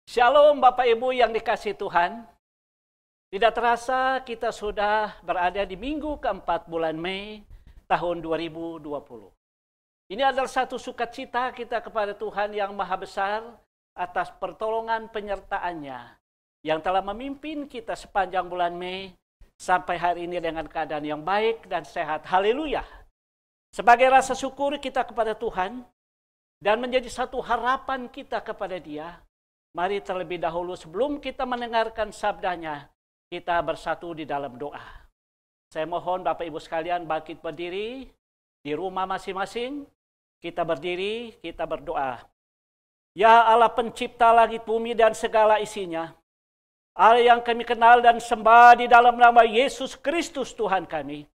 Shalom Bapak Ibu yang dikasihi Tuhan. Tidak terasa kita sudah berada di minggu keempat bulan Mei tahun 2020. Ini adalah satu sukacita kita kepada Tuhan yang Maha Besar atas pertolongan penyertaan-Nya yang telah memimpin kita sepanjang bulan Mei sampai hari ini dengan keadaan yang baik dan sehat. Haleluya. Sebagai rasa syukur kita kepada Tuhan dan menjadi satu harapan kita kepada Dia, mari terlebih dahulu sebelum kita mendengarkan sabdanya, kita bersatu di dalam doa. Saya mohon Bapak Ibu sekalian bangkit berdiri di rumah masing-masing. Kita berdiri, kita berdoa. Ya Allah pencipta langit bumi dan segala isinya, Allah yang kami kenal dan sembah di dalam nama Yesus Kristus Tuhan kami.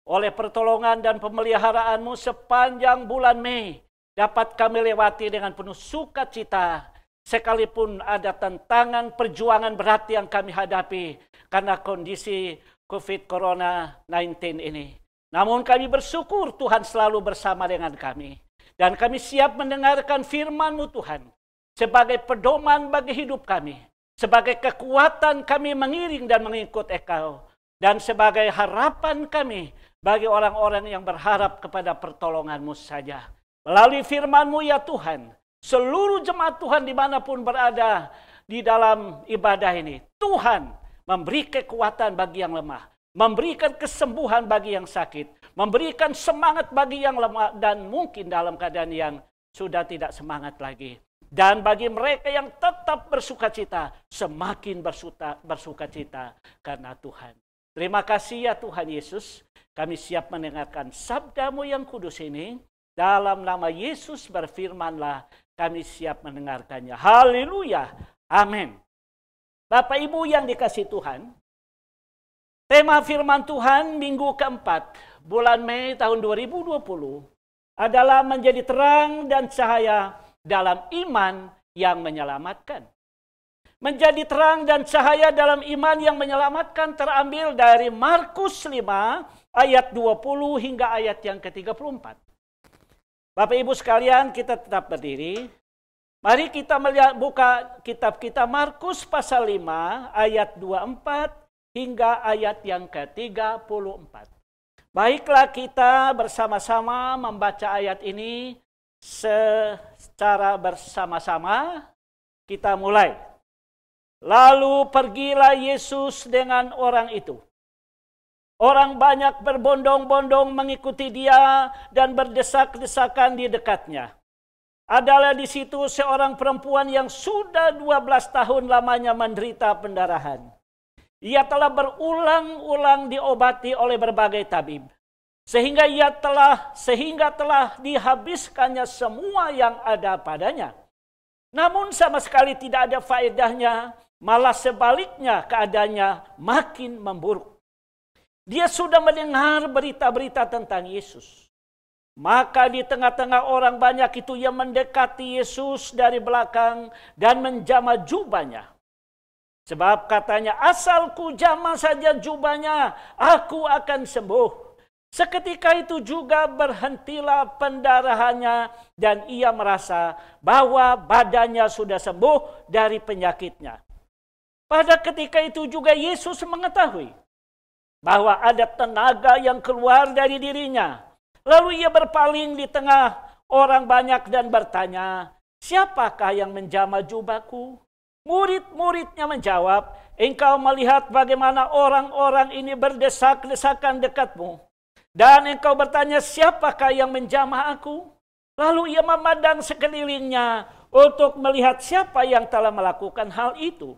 Oleh pertolongan dan pemeliharaanmu sepanjang bulan Mei, dapat kami lewati dengan penuh sukacita. Sekalipun ada tantangan perjuangan berat yang kami hadapi karena kondisi COVID-19 ini. Namun kami bersyukur Tuhan selalu bersama dengan kami. Dan kami siap mendengarkan firman-Mu Tuhan. Sebagai pedoman bagi hidup kami. Sebagai kekuatan kami mengiring dan mengikut Engkau. Dan sebagai harapan kami bagi orang-orang yang berharap kepada pertolongan-Mu saja. Melalui firman-Mu ya Tuhan. Seluruh jemaat Tuhan dimanapun berada di dalam ibadah ini, Tuhan memberi kekuatan bagi yang lemah, memberikan kesembuhan bagi yang sakit, memberikan semangat bagi yang lemah dan mungkin dalam keadaan yang sudah tidak semangat lagi. Dan bagi mereka yang tetap bersukacita, semakin bersukacita karena Tuhan. Terima kasih ya Tuhan Yesus, kami siap mendengarkan sabda-Mu yang kudus ini. Dalam nama Yesus berfirmanlah, kami siap mendengarkannya. Haleluya. Amin. Bapak Ibu yang dikasihi Tuhan, tema firman Tuhan minggu keempat bulan Mei tahun 2020 adalah menjadi terang dan cahaya dalam iman yang menyelamatkan. Menjadi terang dan cahaya dalam iman yang menyelamatkan terambil dari Markus 5 ayat 20 hingga ayat yang ke-34. Bapak Ibu sekalian, kita tetap berdiri. Mari kita buka kitab kita Markus pasal 5 ayat 24 hingga ayat yang ke-34. Baiklah kita bersama-sama membaca ayat ini secara bersama-sama. Kita mulai. Lalu pergilah Yesus dengan orang itu. Orang banyak berbondong-bondong mengikuti Dia dan berdesak-desakan di dekatnya. Adalah di situ seorang perempuan yang sudah 12 tahun lamanya menderita pendarahan. Ia telah berulang-ulang diobati oleh berbagai tabib. Sehingga telah dihabiskannya semua yang ada padanya. Namun sama sekali tidak ada faedahnya, malah sebaliknya keadaannya makin memburuk. Dia sudah mendengar berita-berita tentang Yesus. Maka di tengah-tengah orang banyak itu ia mendekati Yesus dari belakang dan menjamah jubahnya. Sebab katanya, asal ku jamah saja jubahnya, aku akan sembuh. Seketika itu juga berhentilah pendarahannya dan ia merasa bahwa badannya sudah sembuh dari penyakitnya. Pada ketika itu juga Yesus mengetahui bahwa ada tenaga yang keluar dari dirinya. Lalu ia berpaling di tengah orang banyak dan bertanya, siapakah yang menjamah jubahku? Murid-muridnya menjawab, engkau melihat bagaimana orang-orang ini berdesak-desakan dekatmu. Dan engkau bertanya, siapakah yang menjamah aku? Lalu ia memandang sekelilingnya untuk melihat siapa yang telah melakukan hal itu.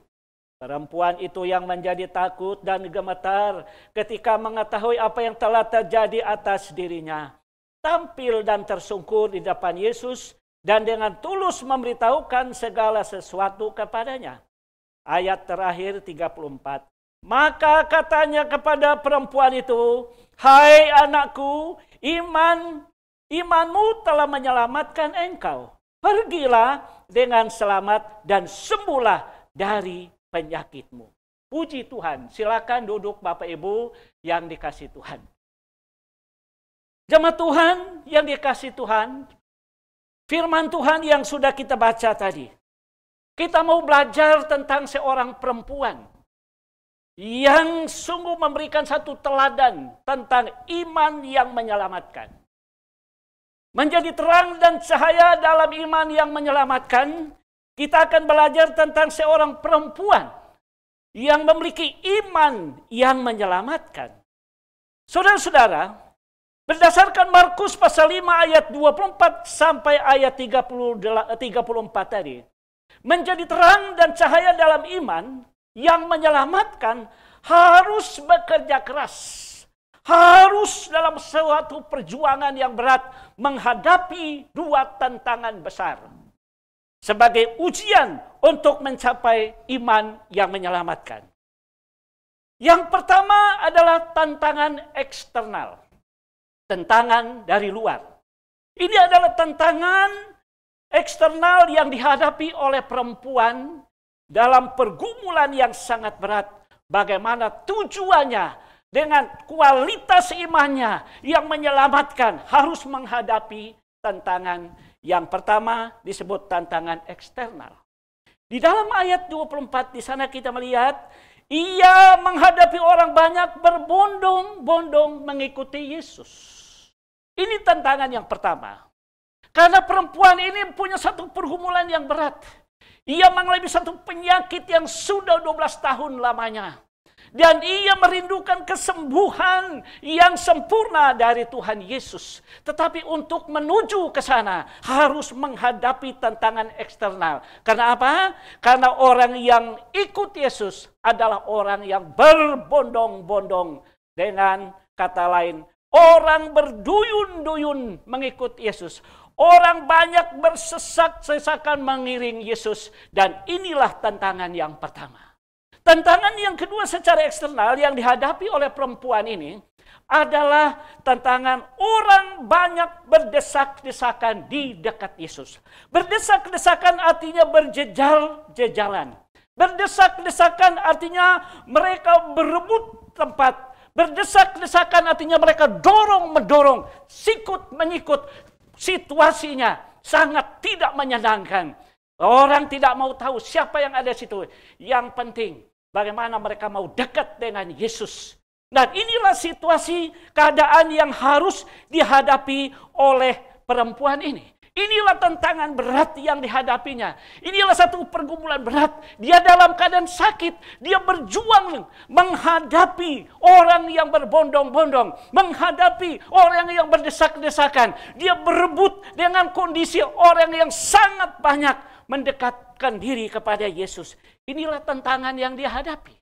Perempuan itu yang menjadi takut dan gemetar ketika mengetahui apa yang telah terjadi atas dirinya. Tampil dan tersungkur di depan Yesus dan dengan tulus memberitahukan segala sesuatu kepadanya. Ayat terakhir 34. Maka katanya kepada perempuan itu, hai anakku, imanmu telah menyelamatkan engkau. Pergilah dengan selamat dan sembuhlah dari penyakitmu. Puji Tuhan. Silakan duduk Bapak Ibu yang dikasihi Tuhan. Jemaat Tuhan yang dikasihi Tuhan, firman Tuhan yang sudah kita baca tadi Kita mau belajar tentang seorang perempuan yang sungguh memberikan satu teladan tentang iman yang menyelamatkan. Menjadi terang dan cahaya dalam iman yang menyelamatkan, kita akan belajar tentang seorang perempuan yang memiliki iman yang menyelamatkan. Saudara-saudara, berdasarkan Markus pasal 5 ayat 24 sampai ayat 34 tadi, menjadi terang dan cahaya dalam iman yang menyelamatkan harus bekerja keras. Harus dalam suatu perjuangan yang berat menghadapi dua tantangan besar. Sebagai ujian untuk mencapai iman yang menyelamatkan. Yang pertama adalah tantangan eksternal. Tantangan dari luar. Ini adalah tantangan eksternal yang dihadapi oleh perempuan dalam pergumulan yang sangat berat. Bagaimana tujuannya dengan kualitas imannya yang menyelamatkan harus menghadapi tantangan yang pertama disebut tantangan eksternal. Di dalam ayat 24 di sana kita melihat ia menghadapi orang banyak berbondong-bondong mengikuti Yesus. Ini tantangan yang pertama. Karena perempuan ini punya satu pergumulan yang berat. Ia mengalami satu penyakit yang sudah 12 tahun lamanya. Dan ia merindukan kesembuhan yang sempurna dari Tuhan Yesus. Tetapi untuk menuju ke sana harus menghadapi tantangan eksternal. Karena apa? Karena orang yang ikut Yesus adalah orang yang berbondong-bondong. Dengan kata lain, orang berduyun-duyun mengikut Yesus. Orang banyak bersesak-sesakan mengiring Yesus. Dan inilah tantangan yang pertama. Tantangan yang kedua secara eksternal yang dihadapi oleh perempuan ini adalah tantangan orang banyak berdesak-desakan di dekat Yesus. Berdesak-desakan artinya berjejal-jejalan. Berdesak-desakan artinya mereka berebut tempat. Berdesak-desakan artinya mereka dorong-mendorong, sikut-menyikut. Situasinya sangat tidak menyenangkan. Orang tidak mau tahu siapa yang ada di situ. Yang penting bagaimana mereka mau dekat dengan Yesus. Dan inilah situasi keadaan yang harus dihadapi oleh perempuan ini. Inilah tantangan berat yang dihadapinya. Inilah satu pergumulan berat. Dia dalam keadaan sakit. Dia berjuang menghadapi orang yang berbondong-bondong. Menghadapi orang yang berdesak-desakan. Dia berebut dengan kondisi orang yang sangat banyak mendekatkan diri kepada Yesus. Inilah tantangan yang dihadapi.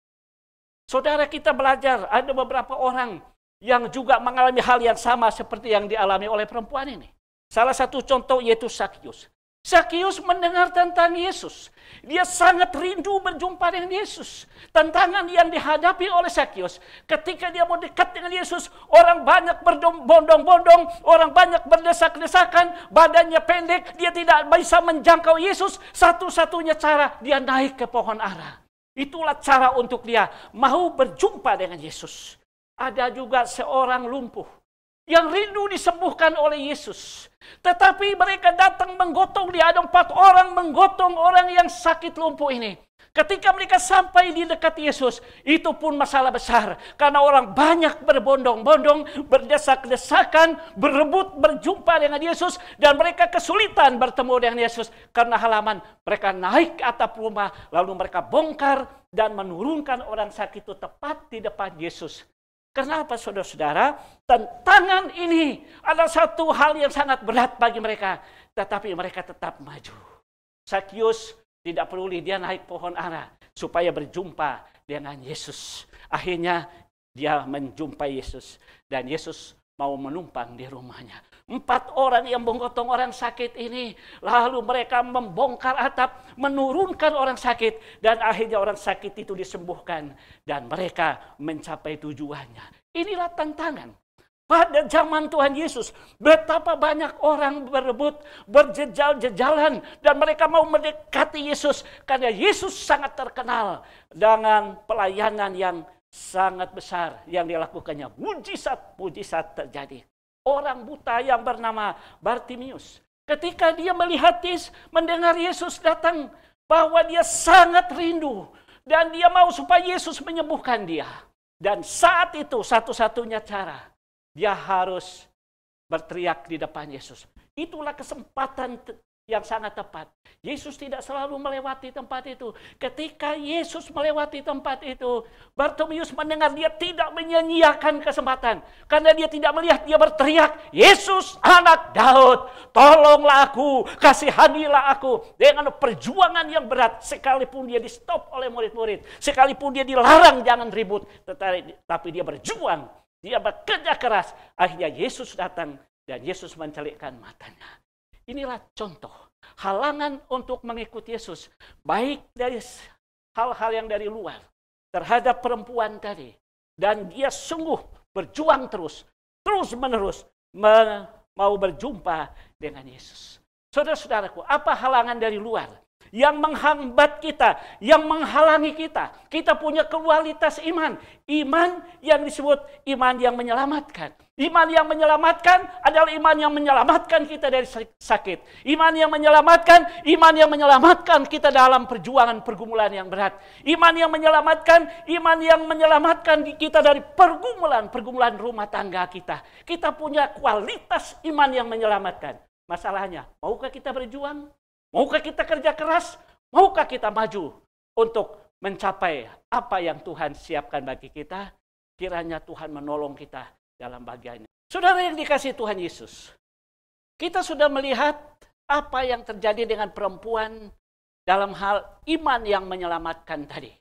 Saudara, kita belajar ada beberapa orang yang juga mengalami hal yang sama seperti yang dialami oleh perempuan ini. Salah satu contoh yaitu Sakyus. Sakyus mendengar tentang Yesus. Dia sangat rindu berjumpa dengan Yesus. Tantangan yang dihadapi oleh Sakyus. Ketika dia mau dekat dengan Yesus, orang banyak berbondong-bondong, orang banyak berdesak-desakan, badannya pendek, dia tidak bisa menjangkau Yesus. Satu-satunya cara dia naik ke pohon ara. Itulah cara untuk dia mau berjumpa dengan Yesus. Ada juga seorang lumpuh yang rindu disembuhkan oleh Yesus. Tetapi mereka datang menggotong dia. Ada 4 orang menggotong orang yang sakit lumpuh ini. Ketika mereka sampai di dekat Yesus, itu pun masalah besar. Karena orang banyak berbondong-bondong, berdesak-desakan, berebut berjumpa dengan Yesus. Dan mereka kesulitan bertemu dengan Yesus. Karena halaman mereka naik ke atap rumah, lalu mereka bongkar dan menurunkan orang sakit itu tepat di depan Yesus. Kenapa saudara-saudara? Tantangan ini adalah satu hal yang sangat berat bagi mereka. Tetapi mereka tetap maju. Sakyus tidak perlu dia naik pohon ara supaya berjumpa dengan Yesus. Akhirnya dia menjumpai Yesus. Dan Yesus mau menumpang di rumahnya. 4 orang yang menggotong orang sakit ini. Lalu mereka membongkar atap, menurunkan orang sakit. Dan akhirnya orang sakit itu disembuhkan. Dan mereka mencapai tujuannya. Inilah tantangan. Pada zaman Tuhan Yesus, betapa banyak orang berebut, berjejal-jejalan. Dan mereka mau mendekati Yesus. Karena Yesus sangat terkenal dengan pelayanan yang sangat besar yang dilakukannya. Mujizat-mujizat terjadi. Orang buta yang bernama Bartimius. Ketika dia melihat Yesus, mendengar Yesus datang bahwa dia sangat rindu dan dia mau supaya Yesus menyembuhkan dia. Dan saat itu satu-satunya cara, dia harus berteriak di depan Yesus. Itulah kesempatan yang sangat tepat. Yesus tidak selalu melewati tempat itu. Ketika Yesus melewati tempat itu, Bartimeus mendengar, dia tidak menyia-nyiakan kesempatan. Karena dia tidak melihat, dia berteriak, Yesus anak Daud, tolonglah aku, kasihanilah aku. Dengan perjuangan yang berat, sekalipun dia di stop oleh murid-murid, sekalipun dia dilarang jangan ribut, tapi dia berjuang, dia bekerja keras. Akhirnya Yesus datang dan Yesus mencelikkan matanya. Inilah contoh halangan untuk mengikuti Yesus, baik dari hal-hal yang dari luar terhadap perempuan tadi, dan dia sungguh berjuang terus menerus mau berjumpa dengan Yesus. Saudara-saudaraku, apa halangan dari luar yang menghambat kita, yang menghalangi kita? Kita punya kualitas iman yang disebut iman yang menyelamatkan. Iman yang menyelamatkan adalah iman yang menyelamatkan kita dari sakit. Iman yang menyelamatkan kita dalam pergumulan yang berat. Iman yang menyelamatkan kita dari pergumulan rumah tangga kita. Kita punya kualitas iman yang menyelamatkan. Masalahnya, maukah kita berjuang? Maukah kita kerja keras? Maukah kita maju untuk mencapai apa yang Tuhan siapkan bagi kita? Kiranya Tuhan menolong kita dalam bagiannya. Saudara yang dikasihi Tuhan Yesus, kita sudah melihat apa yang terjadi dengan perempuan dalam hal iman yang menyelamatkan tadi.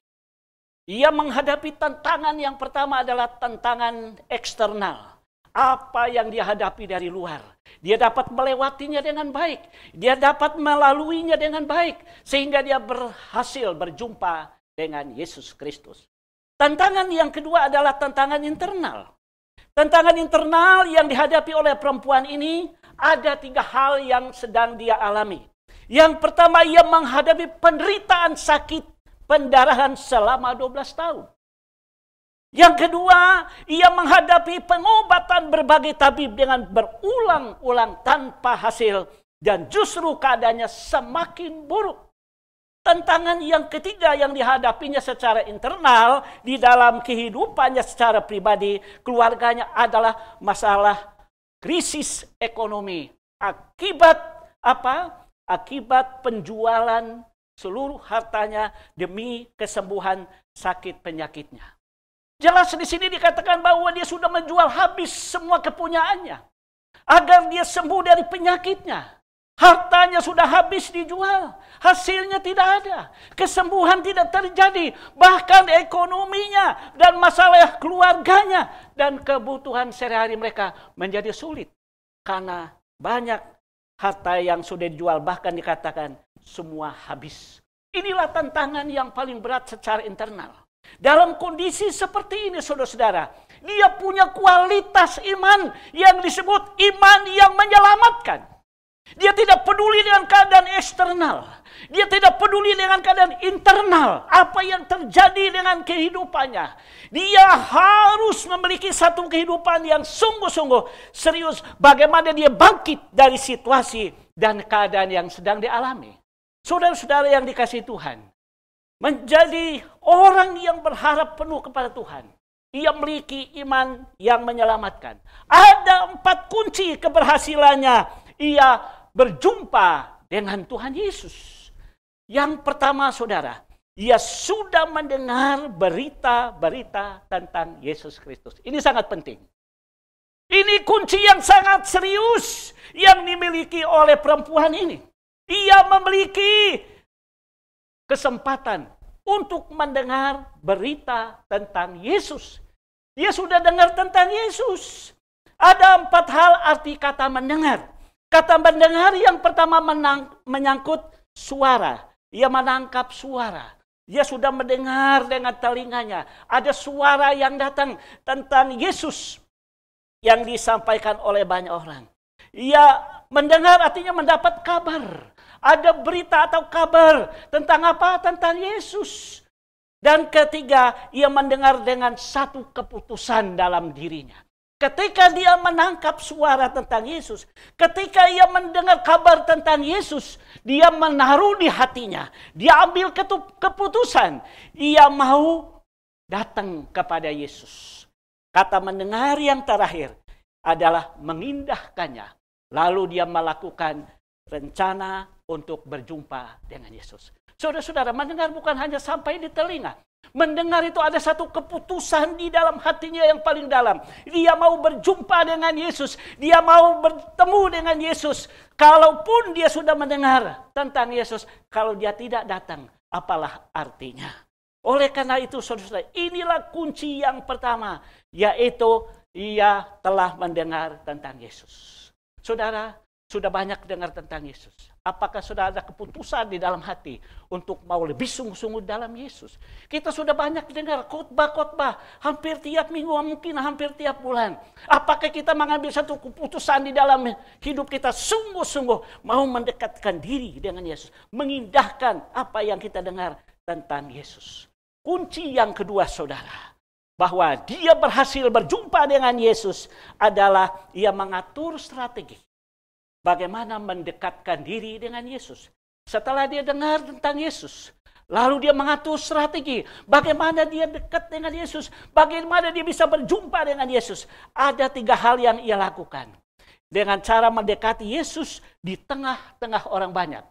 Ia menghadapi tantangan yang pertama adalah tantangan eksternal. Apa yang dia hadapi dari luar, dia dapat melewatinya dengan baik. Dia dapat melaluinya dengan baik. Sehingga dia berhasil berjumpa dengan Yesus Kristus. Tantangan yang kedua adalah tantangan internal. Tantangan internal yang dihadapi oleh perempuan ini, ada 3 hal yang sedang dia alami. Yang pertama, ia menghadapi penderitaan sakit pendarahan selama 12 tahun. Yang kedua, ia menghadapi pengobatan berbagai tabib dengan berulang-ulang tanpa hasil. Dan justru keadaannya semakin buruk. Tantangan yang ketiga yang dihadapinya secara internal di dalam kehidupannya secara pribadi, keluarganya adalah masalah krisis ekonomi. Akibat apa? Akibat penjualan seluruh hartanya demi kesembuhan sakit penyakitnya. Jelas di sini dikatakan bahwa dia sudah menjual habis semua kepunyaannya agar dia sembuh dari penyakitnya. Hartanya sudah habis dijual, hasilnya tidak ada, kesembuhan tidak terjadi, bahkan ekonominya dan masalah keluarganya dan kebutuhan sehari-hari mereka menjadi sulit karena banyak harta yang sudah dijual, bahkan dikatakan semua habis. Inilah tantangan yang paling berat secara internal. Dalam kondisi seperti ini, saudara-saudara, dia punya kualitas iman yang disebut iman yang menyelamatkan. Dia tidak peduli dengan keadaan eksternal. Dia tidak peduli dengan keadaan internal. Apa yang terjadi dengan kehidupannya. Dia harus memiliki satu kehidupan yang sungguh-sungguh serius. Bagaimana dia bangkit dari situasi dan keadaan yang sedang dialami. Saudara-saudara yang dikasihi Tuhan, menjadi orang yang berharap penuh kepada Tuhan. Ia memiliki iman yang menyelamatkan. Ada 4 kunci keberhasilannya. Ia berjumpa dengan Tuhan Yesus. Yang pertama, saudara, ia sudah mendengar berita-berita tentang Yesus Kristus. Ini sangat penting. Ini kunci yang sangat serius yang dimiliki oleh perempuan ini. Ia memiliki kesempatan untuk mendengar berita tentang Yesus. Dia sudah dengar tentang Yesus. Ada 4 hal arti kata mendengar. Kata mendengar yang pertama menyangkut suara. Ia menangkap suara. Dia sudah mendengar dengan telinganya. Ada suara yang datang tentang Yesus yang disampaikan oleh banyak orang. Ia mendengar artinya mendapat kabar. Ada berita atau kabar tentang apa? Tentang Yesus. Dan ketiga, ia mendengar dengan satu keputusan dalam dirinya. Ketika dia menangkap suara tentang Yesus, ketika ia mendengar kabar tentang Yesus, dia menaruh di hatinya, dia ambil keputusan, ia mau datang kepada Yesus. Kata mendengar yang terakhir adalah mengindahkannya. Lalu dia melakukan rencana untuk berjumpa dengan Yesus. Saudara-saudara, mendengar bukan hanya sampai di telinga. Mendengar itu ada satu keputusan di dalam hatinya yang paling dalam. Dia mau berjumpa dengan Yesus. Dia mau bertemu dengan Yesus. Kalaupun dia sudah mendengar tentang Yesus, kalau dia tidak datang, apalah artinya? Oleh karena itu, saudara-saudara, inilah kunci yang pertama, yaitu ia telah mendengar tentang Yesus. Saudara, sudah banyak dengar tentang Yesus. Apakah sudah ada keputusan di dalam hati untuk mau lebih sungguh-sungguh dalam Yesus? Kita sudah banyak dengar khotbah-khotbah hampir tiap minggu, mungkin hampir tiap bulan. Apakah kita mengambil satu keputusan di dalam hidup kita sungguh-sungguh mau mendekatkan diri dengan Yesus, mengindahkan apa yang kita dengar tentang Yesus? Kunci yang kedua, saudara, bahwa dia berhasil berjumpa dengan Yesus adalah ia mengatur strategi. Bagaimana mendekatkan diri dengan Yesus. Setelah dia dengar tentang Yesus, lalu dia mengatur strategi. Bagaimana dia dekat dengan Yesus. Bagaimana dia bisa berjumpa dengan Yesus. Ada 3 hal yang ia lakukan. Dengan cara mendekati Yesus di tengah-tengah orang banyak.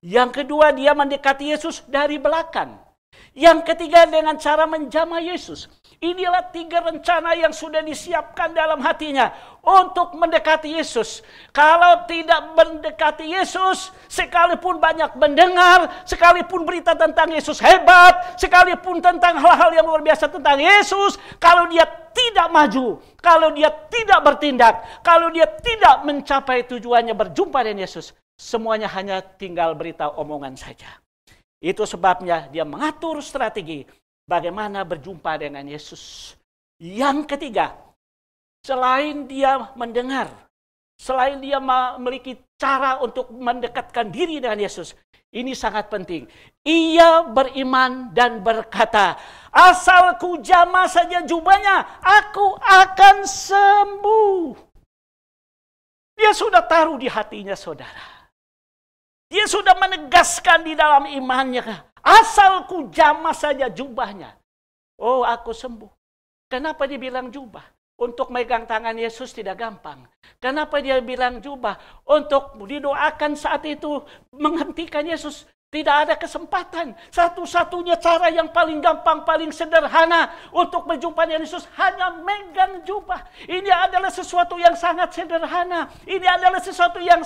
Yang kedua, dia mendekati Yesus dari belakang. Yang ketiga, dengan cara menjamah Yesus. Inilah 3 rencana yang sudah disiapkan dalam hatinya untuk mendekati Yesus. Kalau tidak mendekati Yesus, sekalipun banyak mendengar, sekalipun berita tentang Yesus hebat, sekalipun tentang hal-hal yang luar biasa tentang Yesus, kalau dia tidak maju, kalau dia tidak bertindak, kalau dia tidak mencapai tujuannya berjumpa dengan Yesus, semuanya hanya tinggal berita omongan saja. Itu sebabnya dia mengatur strategi bagaimana berjumpa dengan Yesus. Yang ketiga, selain dia mendengar, selain dia memiliki cara untuk mendekatkan diri dengan Yesus, ini sangat penting. Ia beriman dan berkata, asal ku jamah saja jubahnya, aku akan sembuh. Dia sudah taruh di hatinya, saudara. Dia sudah menegaskan di dalam imannya, asal ku jamah saja jubahnya, oh aku sembuh. Kenapa dia bilang jubah? Untuk megang tangan Yesus tidak gampang. Kenapa dia bilang jubah? Untuk didoakan saat itu menghentikan Yesus tidak ada kesempatan. Satu-satunya cara yang paling gampang, paling sederhana untuk berjumpa dengan Yesus hanya megang jubah. Ini adalah sesuatu yang sangat sederhana. Ini adalah sesuatu yang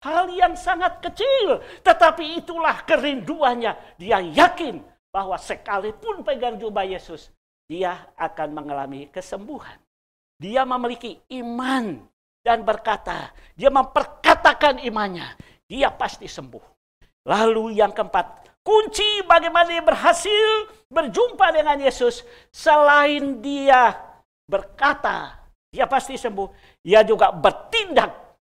hal yang sangat kecil, tetapi itulah kerinduannya. Dia yakin bahwa sekalipun pegang jubah Yesus, dia akan mengalami kesembuhan. Dia memiliki iman dan berkata, dia memperkatakan imannya, dia pasti sembuh. Lalu yang keempat, kunci bagaimana dia berhasil berjumpa dengan Yesus, selain dia berkata, dia pasti sembuh, dia juga bertindak.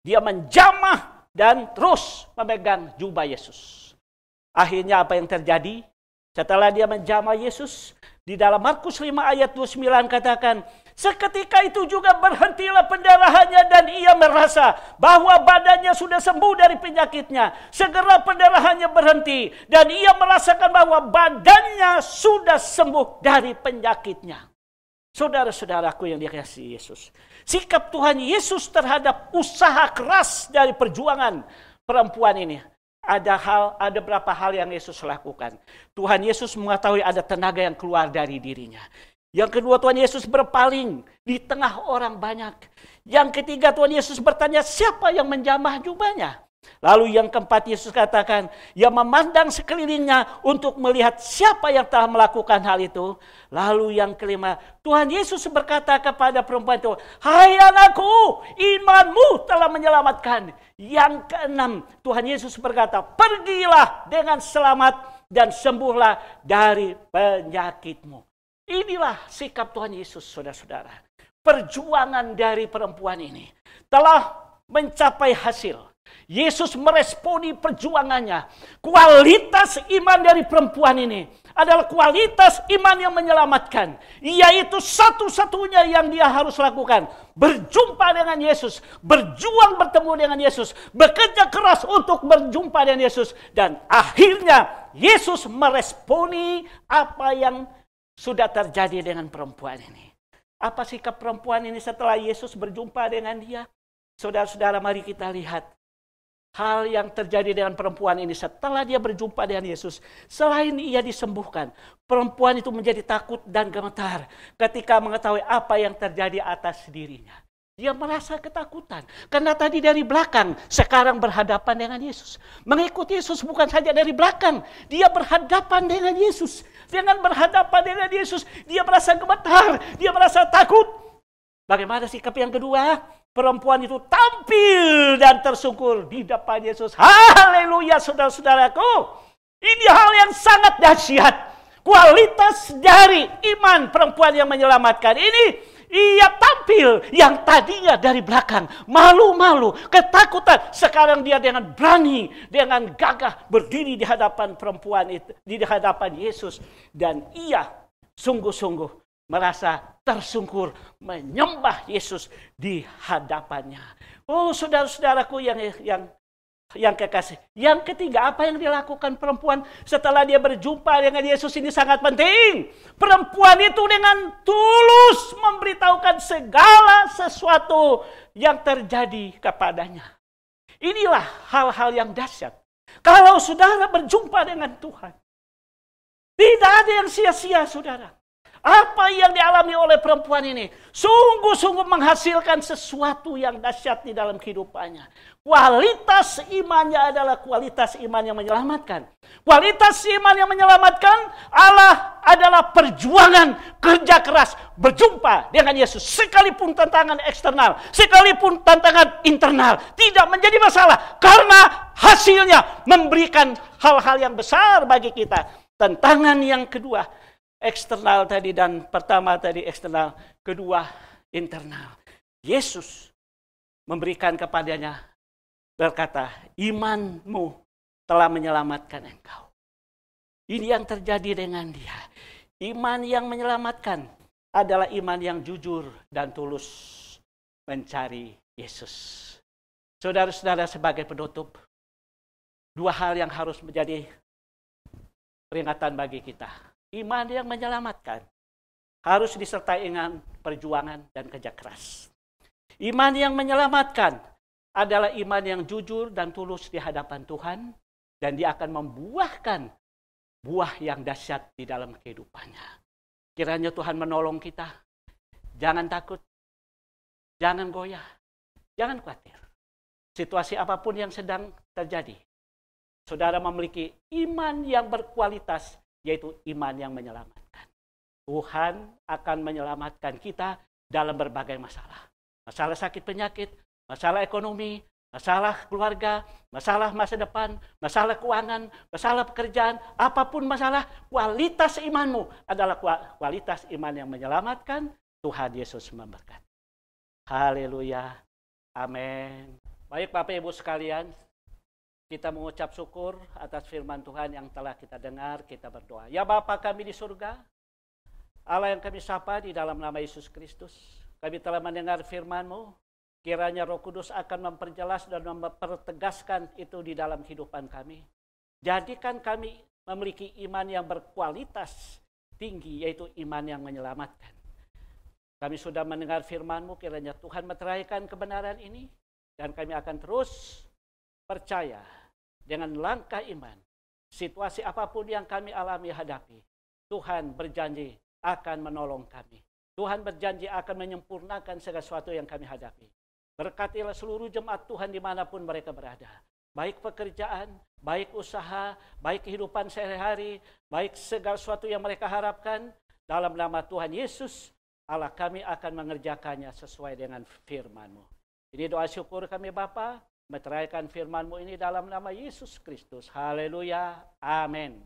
Dia menjamah dan terus memegang jubah Yesus. Akhirnya apa yang terjadi? Setelah dia menjamah Yesus, di dalam Markus 5 ayat 29 katakan, seketika itu juga berhentilah pendarahannya dan ia merasa bahwa badannya sudah sembuh dari penyakitnya. Segera pendarahannya berhenti dan ia merasakan bahwa badannya sudah sembuh dari penyakitnya. Saudara-saudaraku yang dikasihi Yesus, sikap Tuhan Yesus terhadap usaha keras dari perjuangan perempuan ini, ada beberapa hal yang Yesus lakukan. Tuhan Yesus mengetahui ada tenaga yang keluar dari dirinya. Yang kedua, Tuhan Yesus berpaling di tengah orang banyak. Yang ketiga, Tuhan Yesus bertanya, siapa yang menjamah jubahnya? Lalu yang keempat, Yesus katakan, ia memandang sekelilingnya untuk melihat siapa yang telah melakukan hal itu. Lalu yang kelima, Tuhan Yesus berkata kepada perempuan itu, hai anakku, imanmu telah menyelamatkan. Yang keenam, Tuhan Yesus berkata, pergilah dengan selamat dan sembuhlah dari penyakitmu. Inilah sikap Tuhan Yesus, saudara-saudara. Perjuangan dari perempuan ini telah mencapai hasil. Yesus meresponi perjuangannya. Kualitas iman dari perempuan ini adalah kualitas iman yang menyelamatkan. Yaitu satu-satunya yang dia harus lakukan. Berjumpa dengan Yesus, berjuang bertemu dengan Yesus, bekerja keras untuk berjumpa dengan Yesus. Dan akhirnya Yesus meresponi apa yang sudah terjadi dengan perempuan ini. Apa sikap perempuan ini setelah Yesus berjumpa dengan dia? Saudara-saudara, mari kita lihat hal yang terjadi dengan perempuan ini setelah dia berjumpa dengan Yesus. Selain ia disembuhkan, perempuan itu menjadi takut dan gemetar ketika mengetahui apa yang terjadi atas dirinya. Dia merasa ketakutan karena tadi dari belakang, sekarang berhadapan dengan Yesus. Mengikuti Yesus bukan saja dari belakang, dia berhadapan dengan Yesus. Dengan berhadapan dengan Yesus, dia merasa gemetar, dia merasa takut. Bagaimana sikap yang kedua? Perempuan itu tampil dan tersungkur di depan Yesus. Haleluya, saudara-saudaraku. Ini hal yang sangat dahsyat. Kualitas dari iman perempuan yang menyelamatkan ini, ia tampil yang tadinya dari belakang, malu-malu, ketakutan. Sekarang dia dengan berani, dengan gagah berdiri di hadapan perempuan itu, di hadapan Yesus. Dan ia sungguh-sungguh merasa tersungkur menyembah Yesus di hadapannya. Oh, saudara-saudaraku yang kekasih. Yang ketiga, apa yang dilakukan perempuan setelah dia berjumpa dengan Yesus ini sangat penting. Perempuan itu dengan tulus memberitahukan segala sesuatu yang terjadi kepadanya. Inilah hal-hal yang dahsyat. Kalau saudara berjumpa dengan Tuhan, tidak ada yang sia-sia, saudara. Apa yang dialami oleh perempuan ini sungguh-sungguh menghasilkan sesuatu yang dahsyat di dalam kehidupannya. Kualitas imannya adalah kualitas iman yang menyelamatkan. Kualitas iman yang menyelamatkan adalah perjuangan kerja keras berjumpa dengan Yesus. Sekalipun tantangan eksternal, sekalipun tantangan internal, tidak menjadi masalah. Karena hasilnya memberikan hal-hal yang besar bagi kita. Tantangan yang kedua, eksternal tadi, dan pertama tadi eksternal, kedua internal. Yesus memberikan kepadanya, berkata, imanmu telah menyelamatkan engkau. Ini yang terjadi dengan dia. Iman yang menyelamatkan adalah iman yang jujur dan tulus mencari Yesus. Saudara-saudara, sebagai penutup, dua hal yang harus menjadi peringatan bagi kita. Iman yang menyelamatkan harus disertai dengan perjuangan dan kerja keras. Iman yang menyelamatkan adalah iman yang jujur dan tulus di hadapan Tuhan, dan dia akan membuahkan buah yang dahsyat di dalam kehidupannya. Kiranya Tuhan menolong kita. Jangan takut, jangan goyah, jangan khawatir. Situasi apapun yang sedang terjadi, saudara memiliki iman yang berkualitas, yaitu iman yang menyelamatkan. Tuhan akan menyelamatkan kita dalam berbagai masalah. Masalah sakit penyakit, masalah ekonomi, masalah keluarga, masalah masa depan, masalah keuangan, masalah pekerjaan, apapun masalah, kualitas imanmu adalah kualitas iman yang menyelamatkan. Tuhan Yesus memberkati. Haleluya. Amin. Baik Bapak Ibu sekalian, kita mengucap syukur atas firman Tuhan yang telah kita dengar. Kita berdoa. Ya Bapa kami di surga, Allah yang kami sapa di dalam nama Yesus Kristus, kami telah mendengar firman-Mu. Kiranya Roh Kudus akan memperjelas dan mempertegaskan itu di dalam kehidupan kami. Jadikan kami memiliki iman yang berkualitas tinggi, yaitu iman yang menyelamatkan. Kami sudah mendengar firman-Mu, kiranya Tuhan meteraikan kebenaran ini, dan kami akan terus percaya dengan langkah iman. Situasi apapun yang kami alami hadapi, Tuhan berjanji akan menolong kami. Tuhan berjanji akan menyempurnakan segala sesuatu yang kami hadapi. Berkatilah seluruh jemaat Tuhan dimanapun mereka berada. Baik pekerjaan, baik usaha, baik kehidupan sehari-hari, baik segala sesuatu yang mereka harapkan. Dalam nama Tuhan Yesus, Allah kami akan mengerjakannya sesuai dengan firman-Mu. Ini doa syukur kami Bapa. Meteraikan firman-Mu ini dalam nama Yesus Kristus. Haleluya. Amin.